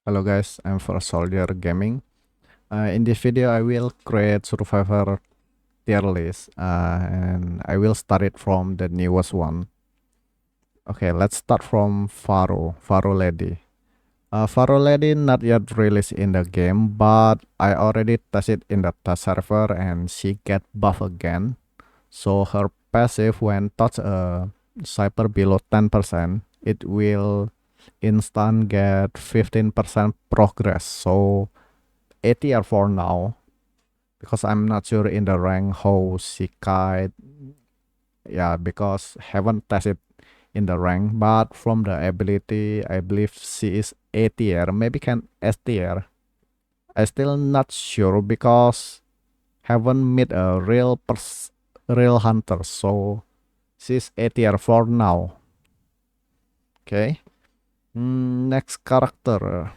Hello guys, I'm for Soldier Gaming. In this video, I will create Survivor tier list, and I will start it from the newest one. Okay, let's start from Farro Lady. Farro Lady not yet released in the game, but I already tested in the test server, and she get buff again. So her passive when touch a cyber below 10%, it will instant get 15% progress. So A tier for now, because I'm not sure in the rank how she kite. Yeah, because haven't tested in the rank, but from the ability, I believe she is A tier, maybe can S tier. I still not sure because haven't met a real hunter, so she's A tier for now. Okay. Next character,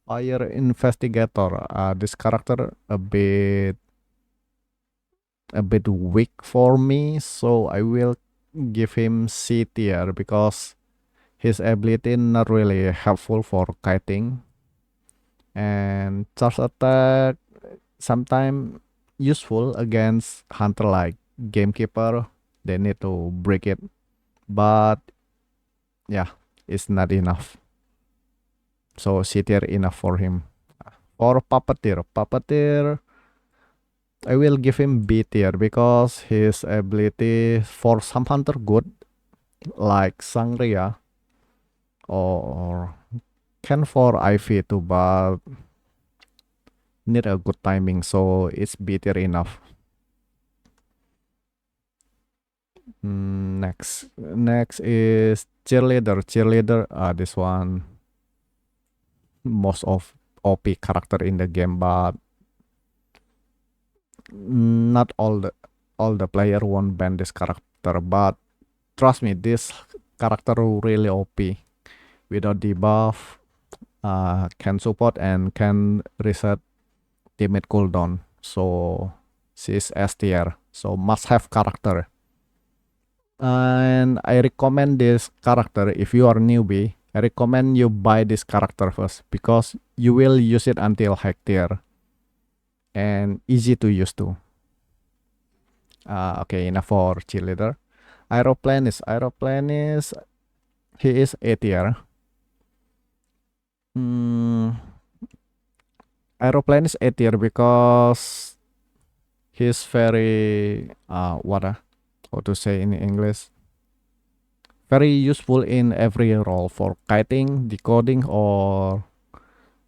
Fire Investigator. This character a bit weak for me, so I will give him C tier because his ability not really helpful for kiting, and charge attack sometimes useful against hunter like gamekeeper. They need to break it, but yeah, it's not enough. So C tier enough for him. For puppeteer, I will give him B tier because his ability for some hunter good like Sangria or can for IV too, but need a good timing, so it's B tier enough. Next is Cheerleader. This one most of OP character in the game, but not all the player won't ban this character. But trust me, this character really OP. Without debuff, can support and can reset teammate cooldown. So she's S tier. So must have character. And I recommend this character if you are newbie. I recommend you buy this character first because you will use it until high tier and easy to use too. Okay, enough for cheerleader. Aeroplan is he is A tier. Aeroplan is A tier because he's very how to say in English, very useful in every role for kiting, decoding, or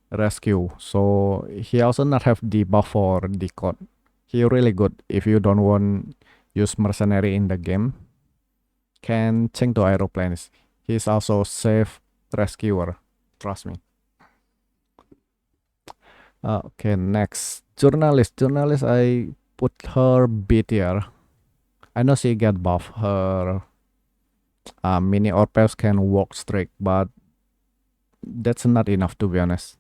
rescue. So he also not have debuff for decode. He really good if you don't want use mercenary in the game. Can change to aeroplanes. He's also safe rescuer. Trust me. Okay, next journalist. I put her B tier. I know she get buff. Her mini orpels can walk straight, but that's not enough to be honest.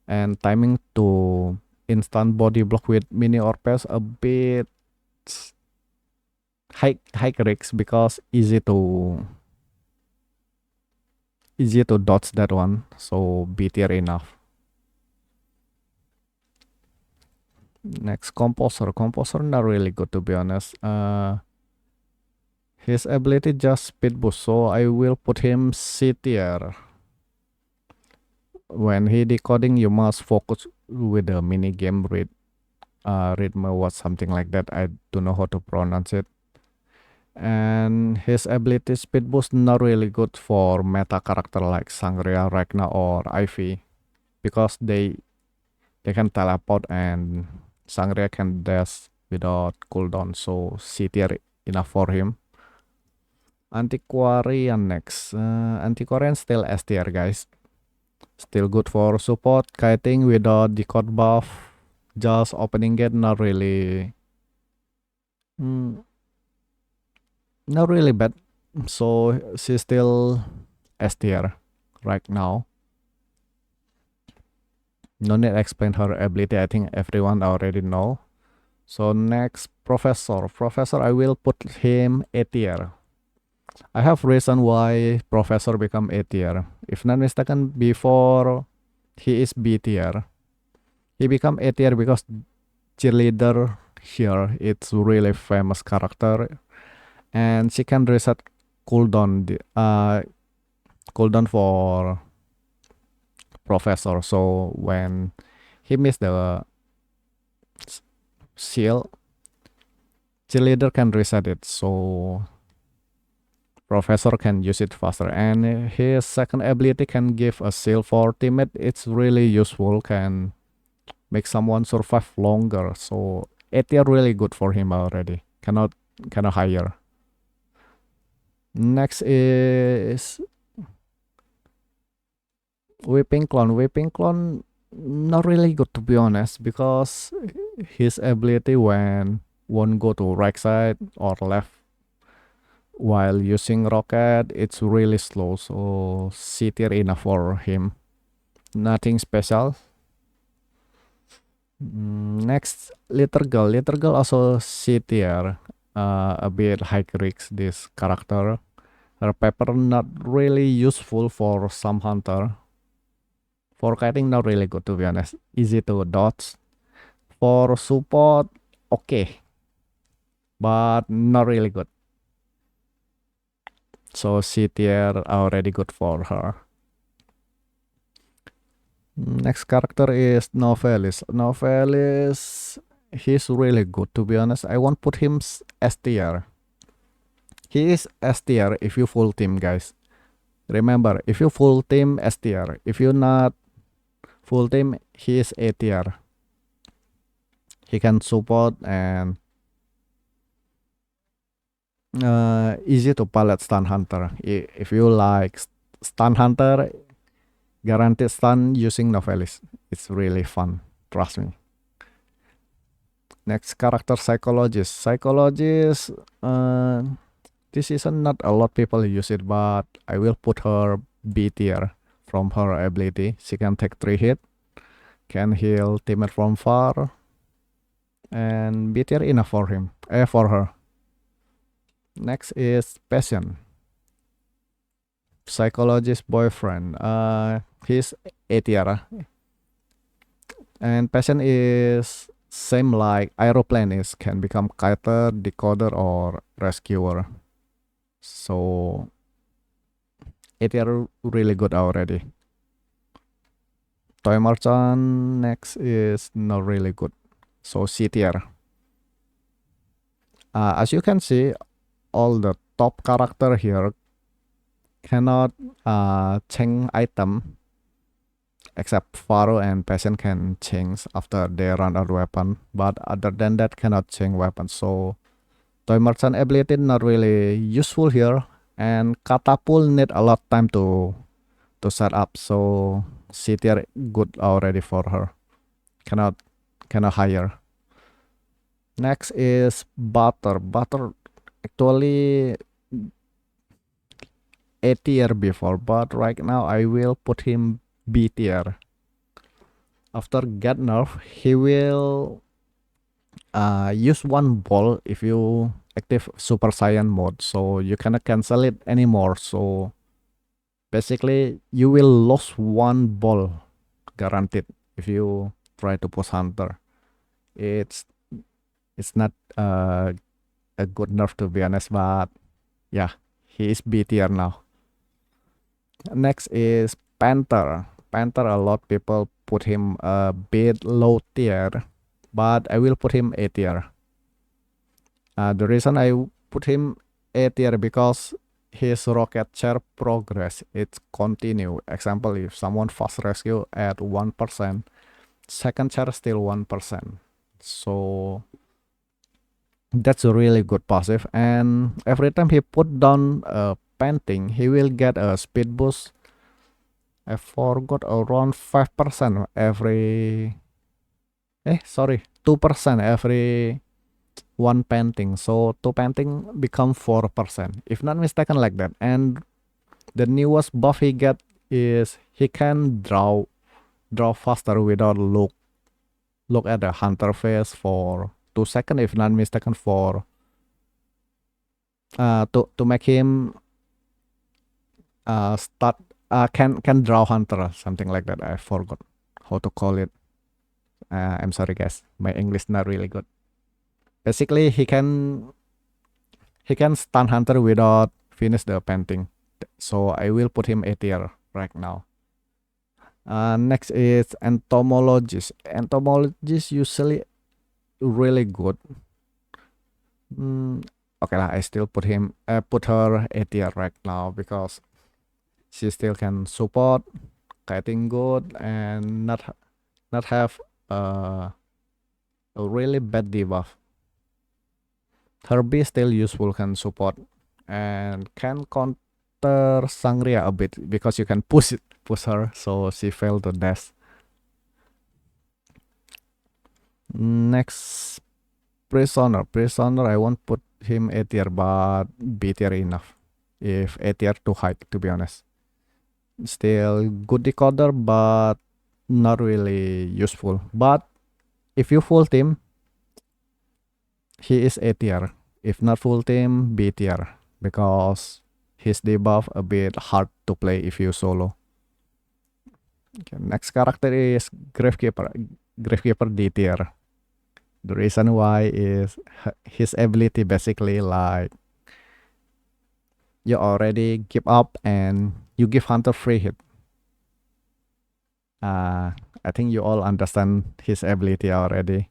And timing to instant body block with mini orpels a bit high risk because easy to dodge that one. So B tier enough. Next composer not really good to be honest. His ability just speed boost, so I will put him C tier. When he decoding, you must focus with the mini game rhythm or something like that. I don't know how to pronounce it. And his ability speed boost not really good for meta character like Sangria, Ragna, or Ivy because they can teleport and Sangria can dash without cooldown. So C tier enough for him. Antiquarian next. Antiquarian still S tier, guys. Still good for support, kiting without decode buff. Just opening gate, not really bad. So she's still S tier right now. No need to explain her ability. I think everyone already know. So next, Professor. I will put him A tier. I have reason why Professor become A tier. If not mistaken, before he is B tier. He become A tier because Cheerleader here, it's really famous character, and she can reset cooldown cooldown for Professor. So when he missed the seal, Cheerleader can reset it, so Professor can use it faster. And his second ability can give a seal for teammate. It's really useful, can make someone survive longer. So A tier really good for him already. Cannot higher. Next is Whipping Clone. Whipping Clone not really good to be honest, because his ability when won't go to right side or left while using rocket, it's really slow. So C tier enough for him. Nothing special. Next, Little Girl. Little Girl also C tier. A bit high risk this character. Her pepper not really useful for some hunter. For kiting not really good to be honest. Easy to dodge. For support, okay, but not really good. So C tier already good for her. Next character is Novelis. Novelis, he's really good to be honest. I won't put him S tier. He is S tier if you full team, guys. Remember, if you full team, S tier. If you not full team, he is A tier. He can support and easy to palette stun hunter. If you like stun hunter, guaranteed stun using Novelis. It's really fun, trust me. Next character, Psychologist. Psychologist, this season not a lot people use it, but I will put her B tier from her ability. She can take 3 hit, can heal teammate from far, and B tier enough for him, for her. Next is Passion. Psychologist boyfriend. He's A tier. And Passion is same like Aeroplan is, can become kiter, decoder, or rescuer. So A tier really good already. Toy Merchant next is not really good. So C tier. As you can see, all the top character here cannot change item, except Farro and Passion can change after they run out weapon, but other than that cannot change weapon. So Toy Merchant ability not really useful here, and Catapult need a lot time to set up. So C tier good already for her. Cannot higher. Next is Butter. Butter actually A tier before, but right now I will put him B tier. After get nerf, he will use one ball if you active Super Saiyan mode, so you cannot cancel it anymore. So basically you will lose one ball guaranteed if you try to push hunter. It's not a good nerf to be honest, but yeah, he is B tier now. Next is Panther. Panther, a lot people put him a bit low tier, but I will put him A tier. The reason I put him A tier because his rocket share progress, it's continue. Example, if someone fast rescue at 1%, second share still 1%. So that's a really good passive, and every time he put down a painting, he will get a speed boost. I forgot, around 5% every 2% every one painting. So 2 painting become 4%, if not mistaken, like that. And the newest buff he get is he can draw faster without look at the hunter face for 2 seconds, if not mistaken, for to make him start can draw hunter, something like that. I forgot how to call it. I'm sorry guys, my English not really good. Basically he can stun hunter without finish the painting. So I will put him A tier right now. Next is Entomologist. Entomologist usually really good. Okay lah, I still put her A tier right now because she still can support, kiting good, and not have a really bad debuff. Her B still useful, can support and can counter Sangria a bit because you can push her, so she failed to dash. Next, Prisoner. I won't put him A tier, but B tier enough. If A tier too high, to be honest. Still good decoder, but not really useful. But if you full team, he is A tier. If not full team, B tier, because his debuff a bit hard to play if you solo. Okay, next character is Gravekeeper. Gravekeeper D tier. The reason why is his ability basically like you already give up and you give hunter free hit. I think you all understand his ability already.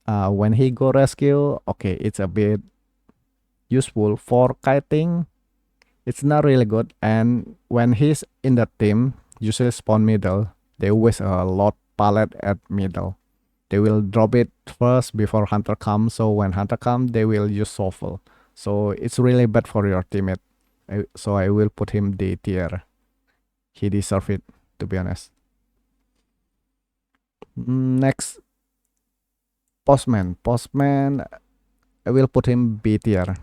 When he go rescue, okay, it's a bit useful for kiting. It's not really good, and when he's in the team, usually spawn middle, they waste a lot pallet at middle. They will drop it first before hunter comes, so when hunter comes, they will use shuffle. So it's really bad for your teammate. So I will put him D tier. He deserve it, to be honest. Next, Postman. I will put him B tier.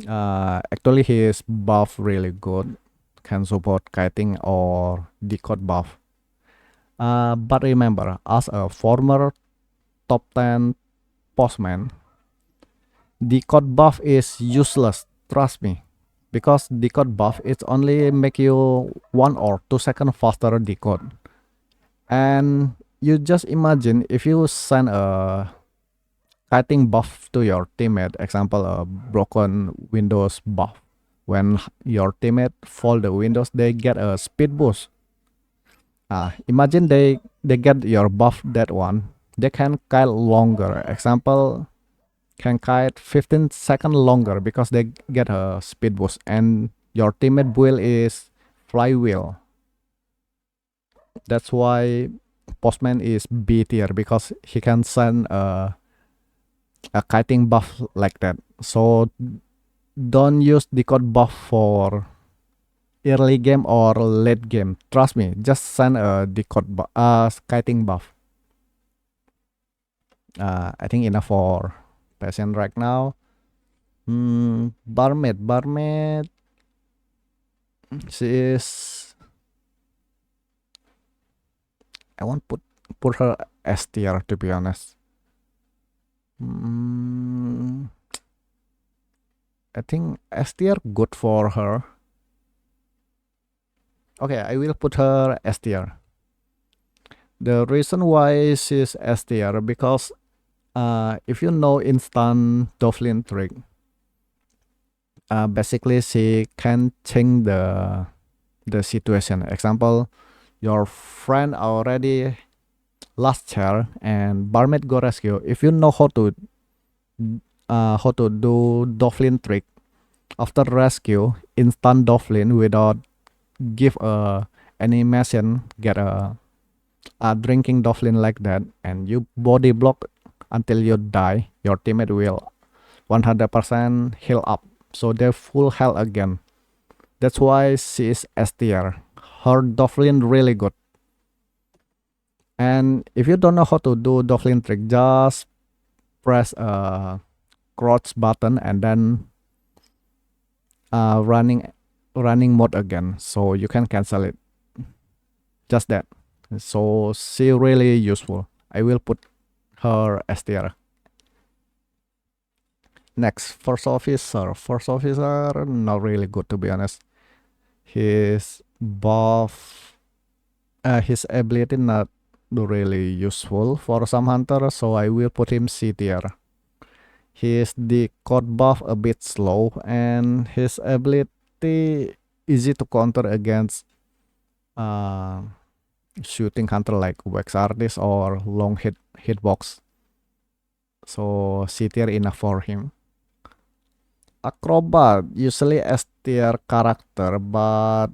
Actually his buff really good, can support kiting or decode buff. But remember, as a former top 10 postman, decode buff is useless, trust me, because decode buff it only make you 1 or 2 seconds faster decode. And you just imagine if you send a kiting buff to your teammate, example a broken windows buff, when your teammate fall the windows they get a speed boost. Imagine they get your buff, that one they can kite longer, example can kite 15 seconds longer because they get a speed boost, and your teammate build is flywheel. That's why postman is B tier, because he can send a kiting buff like that. So don't use decode buff for early game or late game, trust me, just send a kiting buff. I think enough for patient right now. Barmaid, she is, I won't put her S tier, to be honest. I think S tier good for her. Okay, I will put her S tier. The reason why she's S tier, because if you know instant Dovlin trick, basically she can change the situation. Example, your friend already last chair and Barmaid go rescue. If you know how to do Dovlin trick, after rescue, instant Dovlin without give a animation, get a drinking Dovlin like that, and you body block until you die, your teammate will 100% heal up, so they're full health again. That's why she is S tier. Her Dovlin really good. And if you don't know how to do Dovlin trick, just press a crouch button and then running mode again, so you can cancel it. Just that. So she really useful. I will put her S tier. Next, first officer, not really good, to be honest. His buff, his ability not really useful for some hunter, so I will put him C tier. His decode buff a bit slow, and his ability easy to counter against uh, shooting hunter like wax artist or long hitbox. So C tier enough for him. Acrobat usually S tier character, but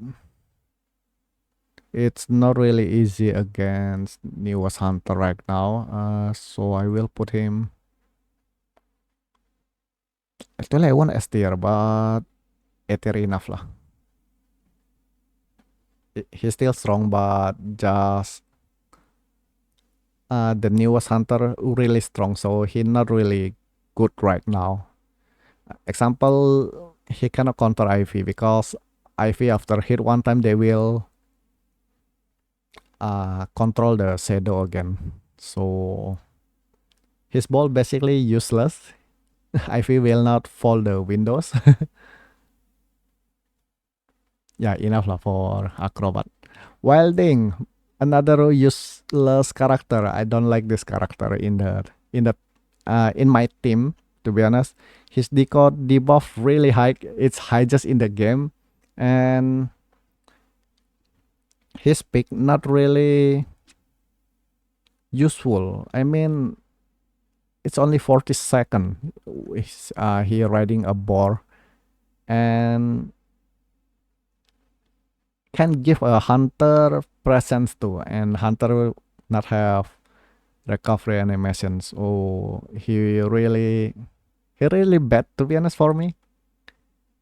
it's not really easy against newest hunter right now. So I will put him. Actually, I want S tier, but A tier enough lah. He's still strong, but just the newest hunter really strong, so he not really good right now. Example, he cannot counter Ivy because Ivy after hit one time they will control the shadow again. So his ball basically useless. Ivy will not fall the windows. Yeah, enough lah for Acrobat. Wilding, another useless character. I don't like this character in my team. To be honest, his decode debuff really high. It's high just in the game, and his pick not really useful. I mean, it's only 40 seconds. He riding a boar, and can give a hunter presence too, and hunter will not have recovery animations. Oh, he really bad, to be honest, for me.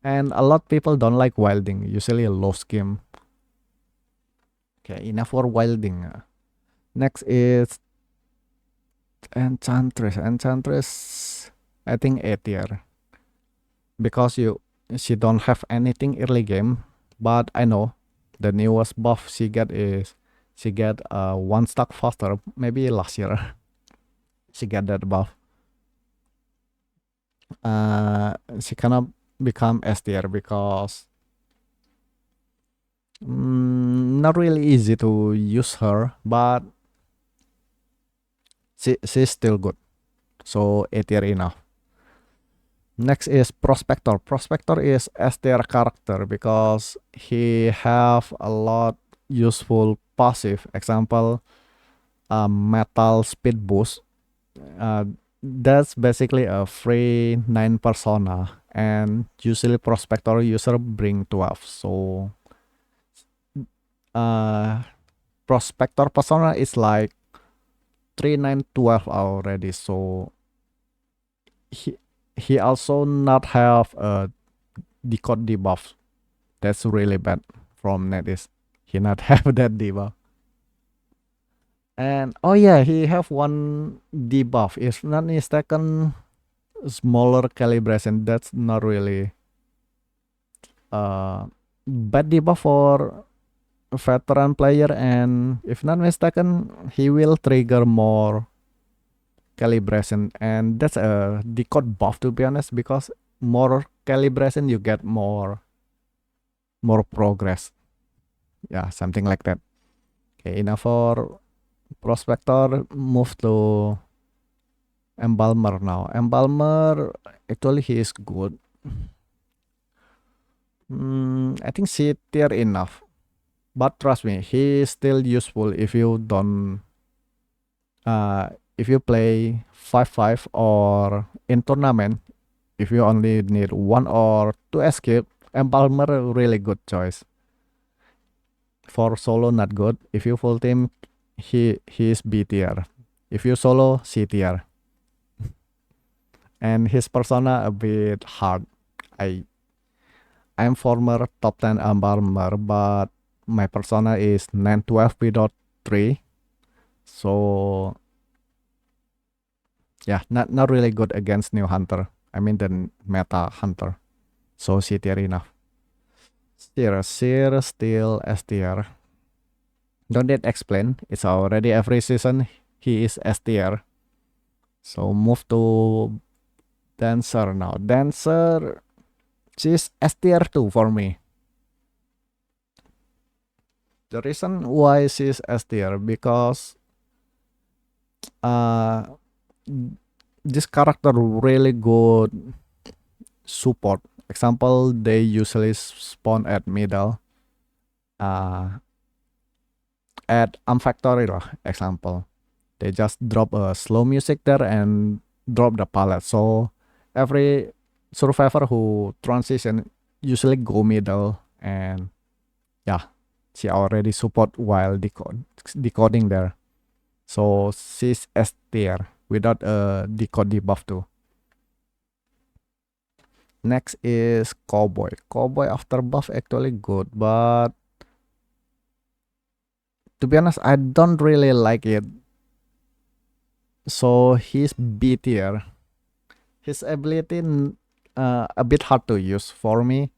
And a lot people don't like wilding, usually a low skim. Okay, enough for wilding. Next is Enchantress. I think A tier because she don't have anything early game, but I know the newest buff she get is she get one stack faster. Maybe last year she get that buff. She cannot become S tier because not really easy to use her, but she's still good. So A tier enough. Next is Prospector. Prospector is S tier character because he have a lot useful passive. Example, metal speed boost. That's basically a free 9 persona, and usually Prospector user bring 12. So Prospector persona is like 3 9 12 already. So he also not have a decode debuff. That's really bad from Netis. He not have that debuff. And oh yeah, he have one debuff. If not mistaken, smaller calibration. That's not really bad debuff for a veteran player. And if not mistaken, he will trigger more calibration, and that's a decode buff, to be honest, because more calibration you get more progress. Yeah, something like that. Okay, enough for Prospector. Move to Embalmer now. Embalmer, actually he is good. I think C tier enough, but trust me, he is still useful if you don't if you play 5-5 or in tournament. If you only need 1 or 2 escape, Embalmer really good choice. For solo not good. If you full team, he is B tier. If you solo, C tier. And his persona a bit hard. I'm former top 10 Embalmer, but my persona is 912 3. So yeah, not really good against new hunter. I mean the meta hunter. So C tier enough. Seer still S tier. Don't need explain. It's already every season he is S tier. So move to Dancer now. Dancer, she's S tier 2 for me. The reason why she's S tier because this character really good support. Example, they usually spawn at middle. At Factory lah, example. They just drop a slow music there and drop the palette. So every survivor who transition usually go middle, and yeah, she already support while decoding there. So she's S tier without a decode debuff too. Next is Cowboy. Cowboy after buff actually good, but to be honest, I don't really like it. So he's B tier. His ability a bit hard to use for me.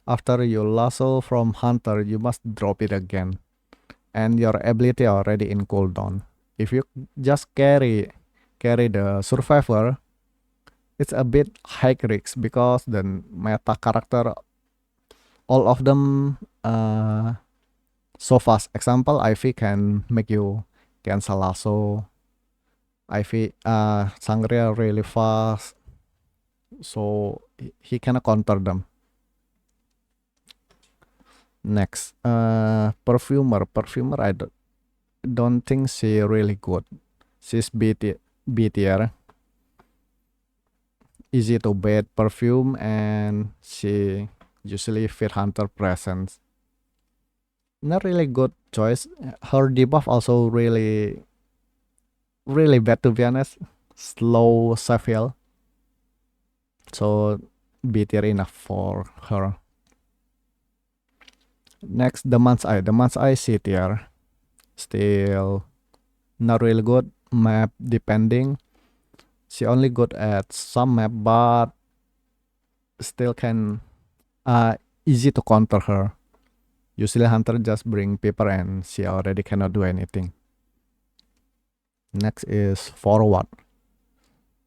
After you lasso from hunter, you must drop it again, and your ability already in cooldown. If you just carry the survivor, it's a bit high risk because the meta character, all of them so fast. Example, Ivy can make you cancel lasso. Ivy Sangria really fast, so he cannot counter them. Next, Perfumer. I don't think she really good. She's B tier. Easy to bait perfume, and she usually fit hunter presence. Not really good choice. Her debuff also really bad, to be honest. Slow Saville. So B tier enough for her. Next, the Man's Eye C tier. Still not really good. Map depending. She only good at some map, but still can easy to counter her. Usually hunter just bring paper and she already cannot do anything. Next is Forward.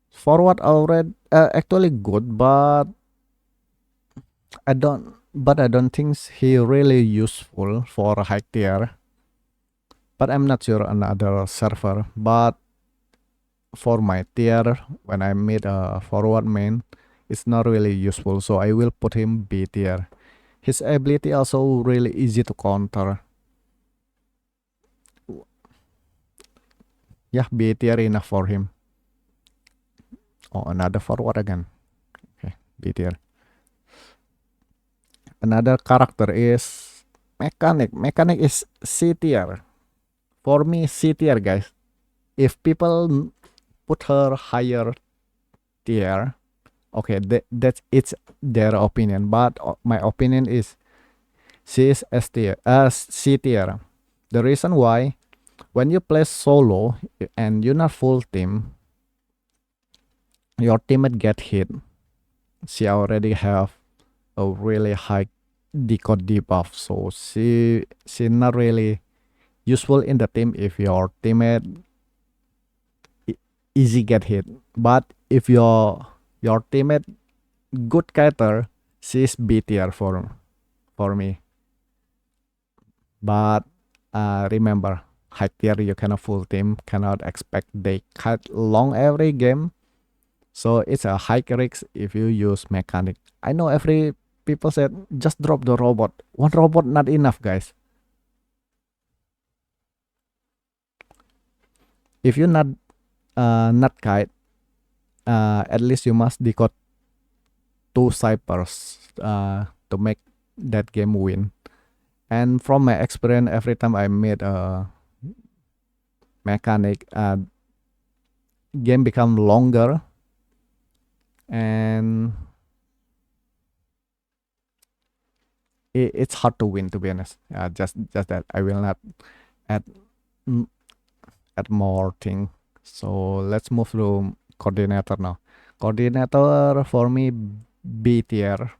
Forward already actually good, but I don't think he really useful for a high tier. But I'm not sure another server. But for my tier, when I made a forward main, it's not really useful, so I will put him B tier. His ability also really easy to counter. Yeah, B tier enough for him. Oh, another forward again. Okay, B tier. Another character is Mechanic. Mechanic is C tier. For me, C tier, guys. If people put her higher tier, okay, that's it's their opinion. But my opinion is she is S tier, C tier. The reason why, when you play solo and you're not full team, your teammate get hit. She already have a really high decode debuff, so she not really useful in the team if your teammate easy get hit. But if your teammate good character, she's B tier for me. But remember, high tier you cannot full team, cannot expect they cut long every game. So it's a high risk if you use Mechanic. I know every people said just drop the robot. One robot not enough, guys. If you not kite, at least you must decode 2 ciphers to make that game win. And from my experience, every time I made a Mechanic, game become longer, and it's hard to win, to be honest. Just that I will not add more thing. So let's move to Coordinator now. Coordinator for me B tier,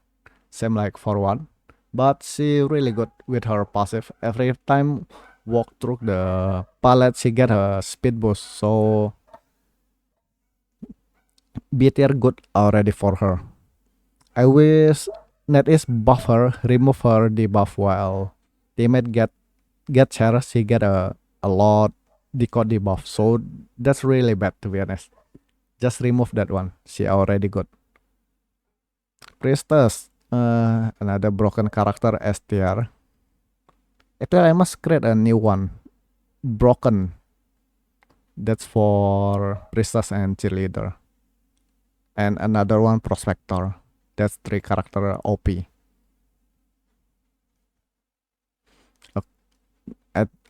same like Forward, but she really good with her passive. Every time walk through the palette, she get a speed boost. So B tier good already for her. I wish NetEase buff her, remove her debuff while teammate get get chair, she get a lot decode debuff. So that's really bad, to be honest. Just remove that one. She already got. Priestess. Another broken character S tier. Actually, I must create a new one. Broken. That's for Priestess and Cheerleader. And another one Prospector. That's 3 character OP.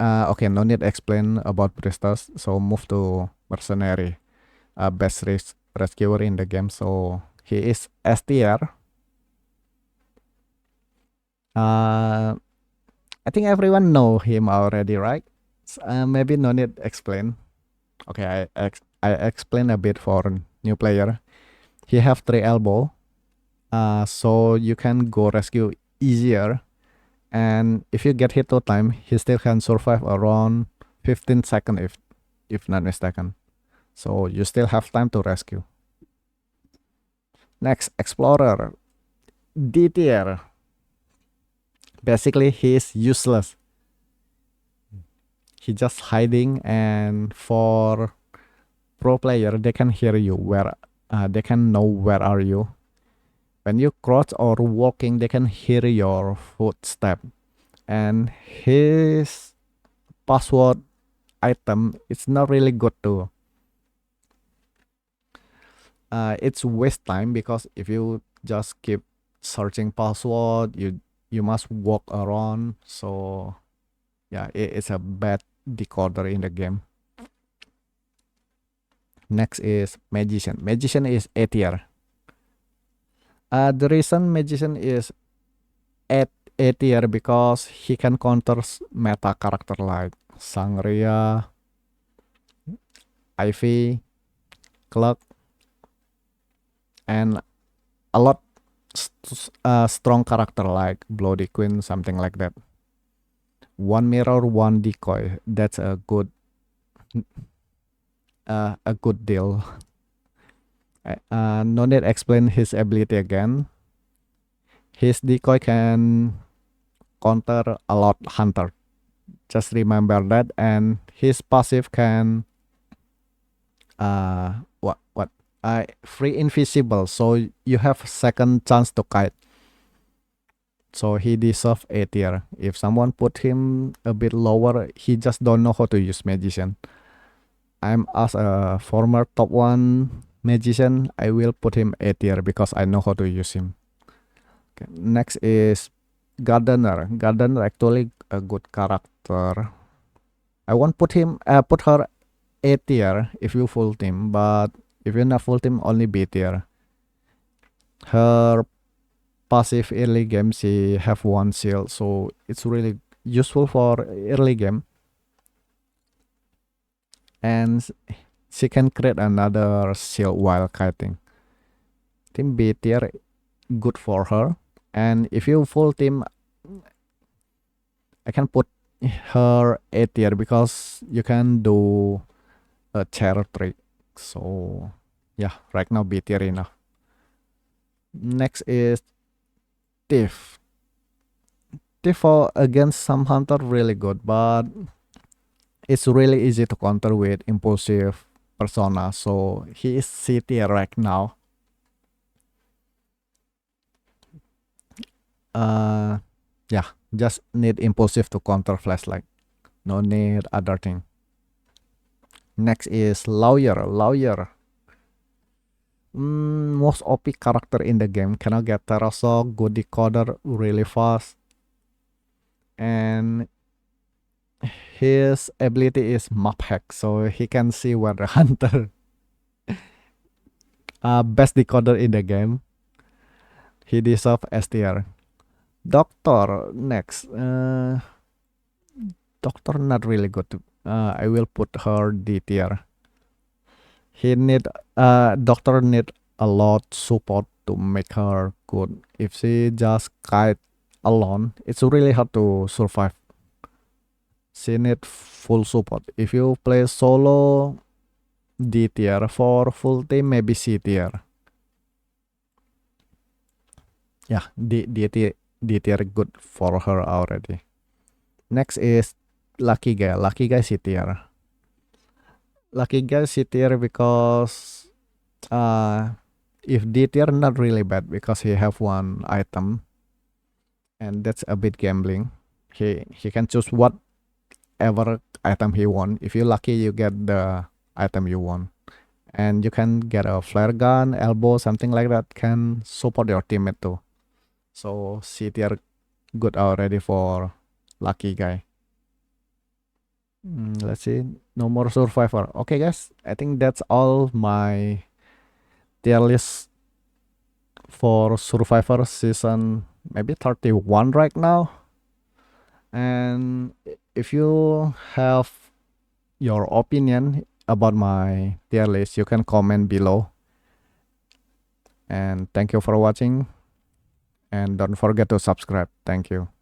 Okay, no need explain about Priestess. So move to Mercenary. Best rescuer in the game. So he is S tier. I think everyone know him already, right? Maybe no need explain. Okay, I explain a bit for new player. He have 3 elbow. So you can go rescue easier. And if you get hit 2 times, he still can survive around 15 seconds if not mistaken. So you still have time to rescue. Next, Explorer. D tier. Basically, he is useless. He just hiding, and for pro player, they can hear you they can know where are you. When you crouch or walking, they can hear your footstep. And his password item is not really good too. It's waste time because if you just keep searching password, you must walk around. So yeah, it's a bad decoder in the game. Next is Magician. Magician is A tier. The reason Magician is A tier because he can counter meta character like Sangria, Ivy, Clock, and a lot strong character like Bloody Queen, something like that. One mirror, one decoy. That's a good deal. No need explain his ability again. His decoy can counter a lot hunter. Just remember that, and his passive can free invisible, so you have second chance to kite. So he deserves A tier. If someone put him a bit lower, he just don't know how to use Magician. I'm as a former top 1 Magician, I will put him A tier because I know how to use him. Okay, next is Gardener. Gardener actually a good character. I won't put her A tier if you full team, but if you're not full team, only B tier. Her passive early game, she have 1 shield, so it's really useful for early game. And she can create another shield while kiting. Team B tier, good for her. And if you full team, I can put her A tier because you can do a chair trick. So yeah, right now B tier enough. Next is Thief. Thief against some hunter really good, but it's really easy to counter with impulsive persona. So he is C tier right now. Yeah, just need impulsive to counter flashlight. No need other thing. Next is Lawyer. Most OP character in the game. Cannot get Terrasol, good decoder really fast. And his ability is map hack, so he can see where the hunter. Best decoder in the game. He deserves S tier. Doctor next. Doctor not really good. I will put her D tier. Doctor need a lot support to make her good. If she just kite alone, it's really hard to survive. She need full support. If you play solo, D tier. For full team, maybe C tier. Yeah, D tier good for her already. Next is lucky guy C tier. Lucky guy C tier because if D tier not really bad because he have one item and that's a bit gambling. He can choose whatever item he want. If you're lucky, you get the item you want, and you can get a flare gun, elbow, something like that can support your teammate too. So C tier good already for lucky guy. Let's see, no more survivor. Okay guys, I think that's all my tier list for survivor season maybe 31 right now. And if you have your opinion about my tier list, you can comment below. And thank you for watching, and don't forget to subscribe. Thank you.